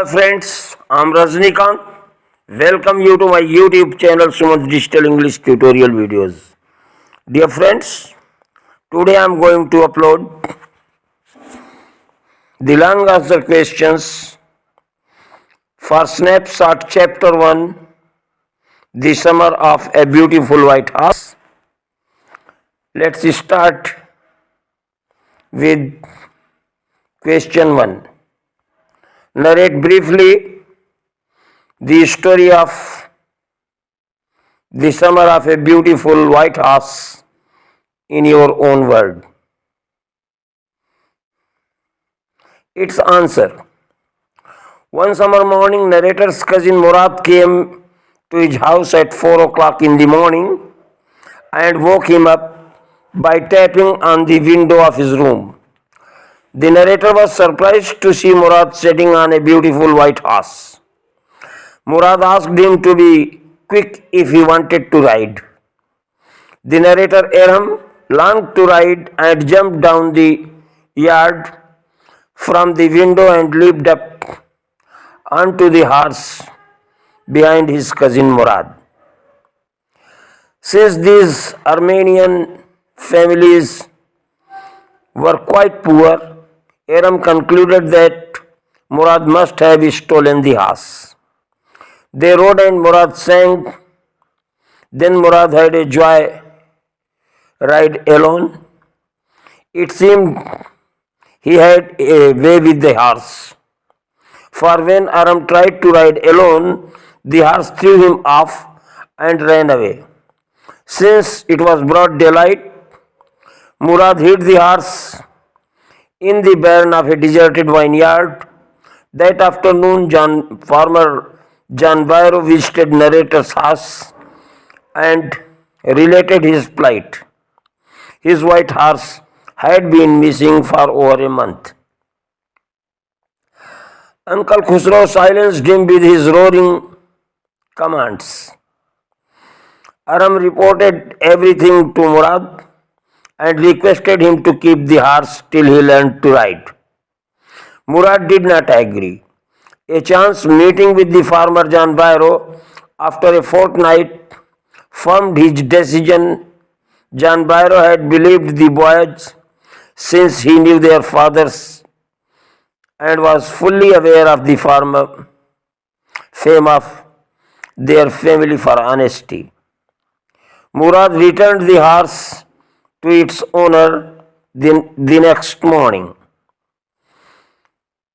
Hi friends, I'm Rajnikant. Welcome you to my YouTube channel Sumanth Digital English Tutorial Videos. Dear friends, today I'm going to upload the long answer questions for Snapshot Chapter 1, The Summer of a Beautiful White Horse. Let's start with question 1. Narrate briefly the story of the summer of a beautiful white horse in your own word. Its answer. One summer morning, narrator's cousin Murad came to his house at 4 o'clock in the morning and woke him up by tapping on the window of his room. The narrator was surprised to see Murad sitting on a beautiful white horse. Murad asked him to be quick if he wanted to ride. The narrator Aram longed to ride and jumped down the yard from the window and leaped up onto the horse behind his cousin Murad. Since these Armenian families were quite poor, Aram concluded that Murad must have stolen the horse. They rode and Murad sang. Then Murad had a joy ride alone. It seemed he had a way with the horse. For when Aram tried to ride alone, the horse threw him off and ran away. Since it was broad daylight, Murad hid the horse in the barn of a deserted vineyard. That afternoon, farmer John Bairo visited narrator's house and related his plight. His white horse had been missing for over a month. Uncle Khusro silenced him with his roaring commands. Aram reported everything to Murad and requested him to keep the horse till he learned to ride. Murad did not agree. A chance meeting with the farmer John Bairo after a fortnight firmed his decision. John Bairo had believed the boys since he knew their fathers and was fully aware of the fame of their family for honesty. Murad returned the horse to its owner the next morning.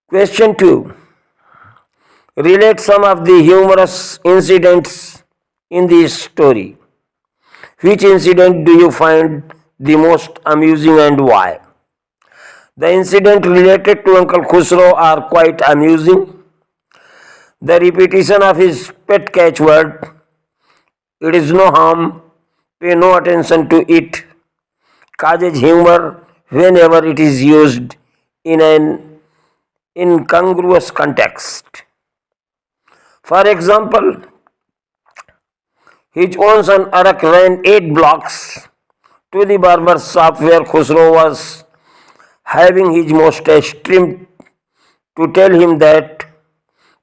Question 2. Relate some of the humorous incidents in this story. Which incident do you find the most amusing and why? The incident related to Uncle Khusro are quite amusing. The repetition of his pet catchword, "It is no harm, pay no attention to it," causes humor whenever it is used in an incongruous context. For example, his own son Arak ran 8 blocks to the barber shop where Khusro was having his mustache trimmed to tell him that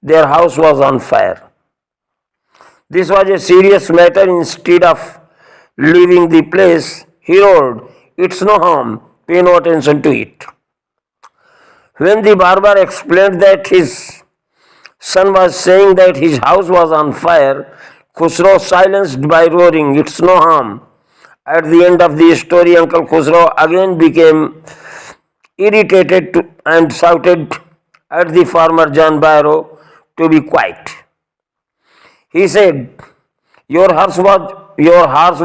their house was on fire. This was a serious matter. Instead of leaving the place, he roared, "It's no harm, pay no attention to it." When the barber explained that his son was saying that his house was on fire, Khusro silenced by roaring, "It's no harm." At the end of the story, Uncle Khusro again became irritated and shouted at the farmer John Bairo to be quiet. He said, your horse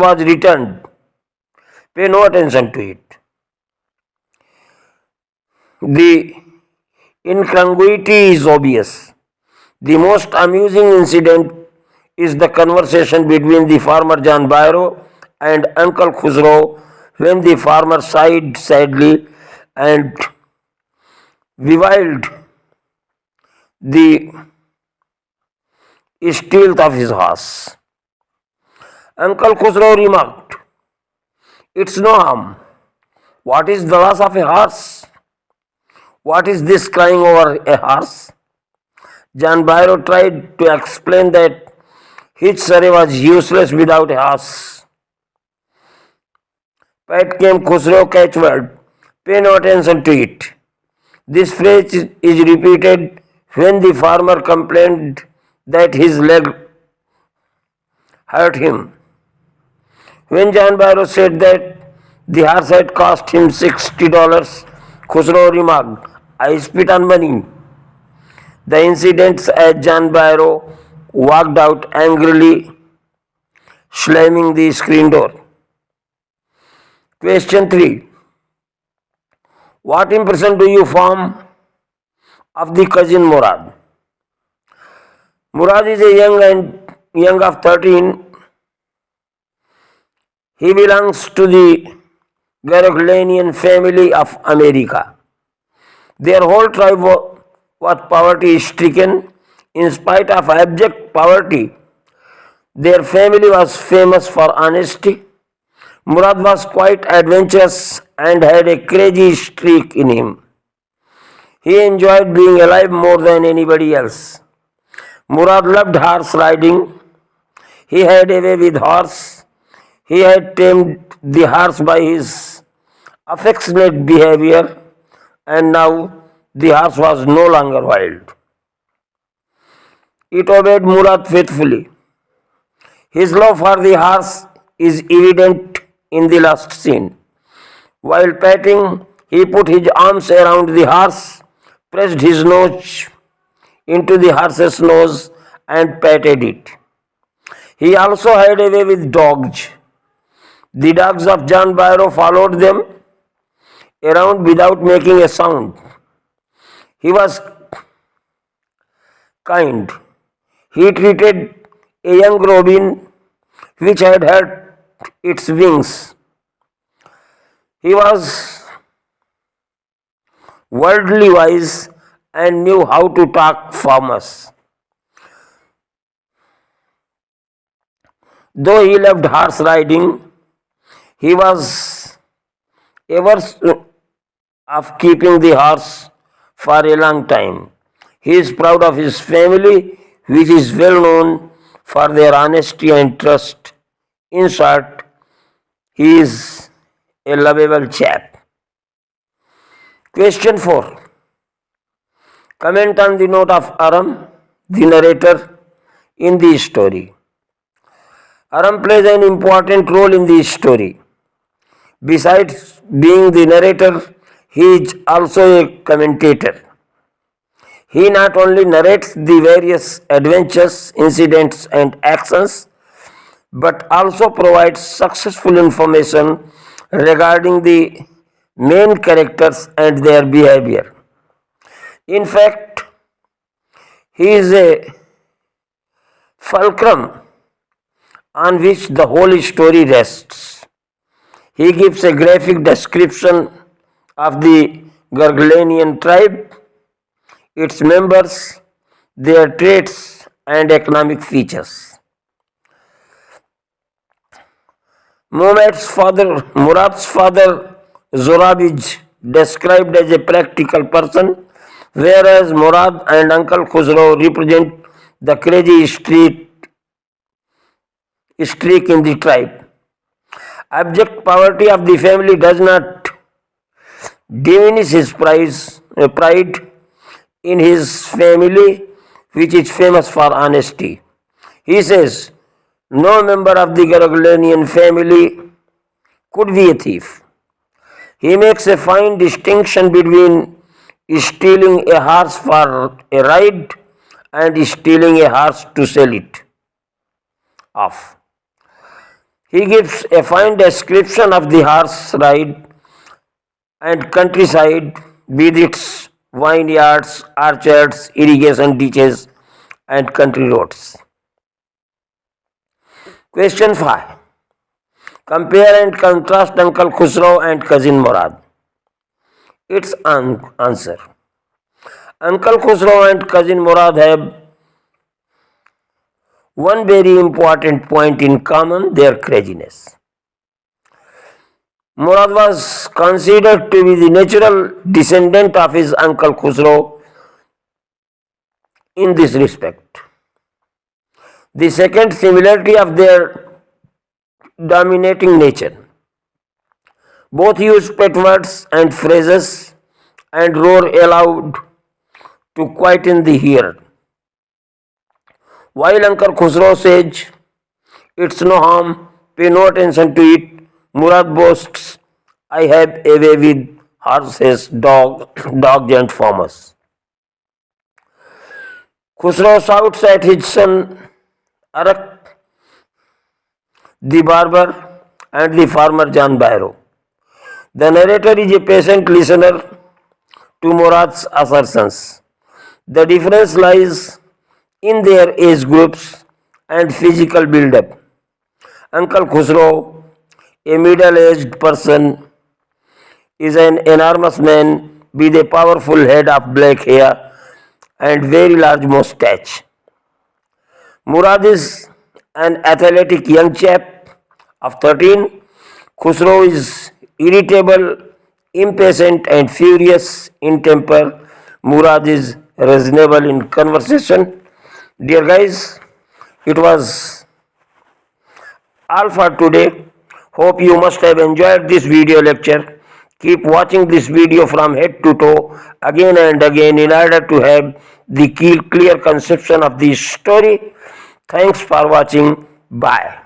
was returned. Pay no attention to it." The incongruity is obvious. The most amusing incident is the conversation between the farmer John Bairo and Uncle Khusro when the farmer sighed sadly and bewailed the stealth of his horse. Uncle Khusro remarked, "It's no harm. What is the loss of a horse? What is this crying over a horse?" Jan Bairo tried to explain that his survey was useless without a horse. Pat came Khusro catchword. Pay no attention to it. This phrase is repeated when the farmer complained that his leg hurt him. When Jan Bairo said that the horse had cost him $60, Khusro remarked, I spit on money. The incidents as Jan Bairo walked out angrily, slamming the screen door. Question 3. What impression do you form of the cousin Murad? Murad is a young of 13. He belongs to the Garaglanian family of America. Their whole tribe was poverty stricken. In spite of abject poverty, their family was famous for honesty. Murad was quite adventurous and had a crazy streak in him. He enjoyed being alive more than anybody else. Murad loved horse riding. He had a way with horse. He had tamed the horse by his affectionate behavior, and now the horse was no longer wild. It obeyed Murad faithfully. His love for the horse is evident in the last scene. While patting, he put his arms around the horse, pressed his nose into the horse's nose, and patted it. He also had a way with dogs. The dogs of Jan Bairo followed them around without making a sound. He was kind. He treated a young robin which had hurt its wings. He was worldly wise and knew how to talk farmers. Though he loved horse riding, he was averse of keeping the horse for a long time. He is proud of his family, which is well known for their honesty and trust. In short, he is a lovable chap. Question 4. Comment on the note of Aram, the narrator, in the story. Aram plays an important role in the story. Besides being the narrator, he is also a commentator. He not only narrates the various adventures, incidents, and actions, but also provides successful information regarding the main characters and their behavior. In fact, he is a fulcrum on which the whole story rests. He gives a graphic description of the Garglanian tribe, its members, their traits, and economic features. Murad's father, Zorab, is described as a practical person, whereas Murad and Uncle Khusro represent the crazy streak in the tribe. Abject poverty of the family does not diminish his pride in his family, which is famous for honesty. He says, no member of the Garaglanian family could be a thief. He makes a fine distinction between stealing a horse for a ride and stealing a horse to sell it off. He gives a fine description of the horse ride and countryside with its vineyards, orchards, irrigation ditches, and country roads. Question 5. Compare and contrast Uncle Khusro and Cousin Murad. Its answer. Uncle Khusro and Cousin Murad have one very important point in common: their craziness. Murad was considered to be the natural descendant of his uncle Khusro. in this respect. The second, similarity of their dominating nature. Both use pet words and phrases and roar aloud to quieten the hearer. While Uncle Khusro says, "It's no harm, pay no attention to it," Murad boasts, "I have a way with horses, dogs and farmers." Khusro shouts at his son Arak, the barber, and the farmer Jan Bairo. The narrator is a patient listener to Murad's assertions. The difference lies in their age groups and physical build-up. Uncle Khusro, a middle-aged person, is an enormous man with a powerful head of black hair and very large moustache. Murad is an athletic young chap of 13. Khusro is irritable, impatient, and furious in temper. Murad is reasonable in conversation. Dear guys, it was all for today. Hope you must have enjoyed this video lecture. Keep watching this video from head to toe again and again in order to have the clear conception of the story. Thanks for watching. Bye.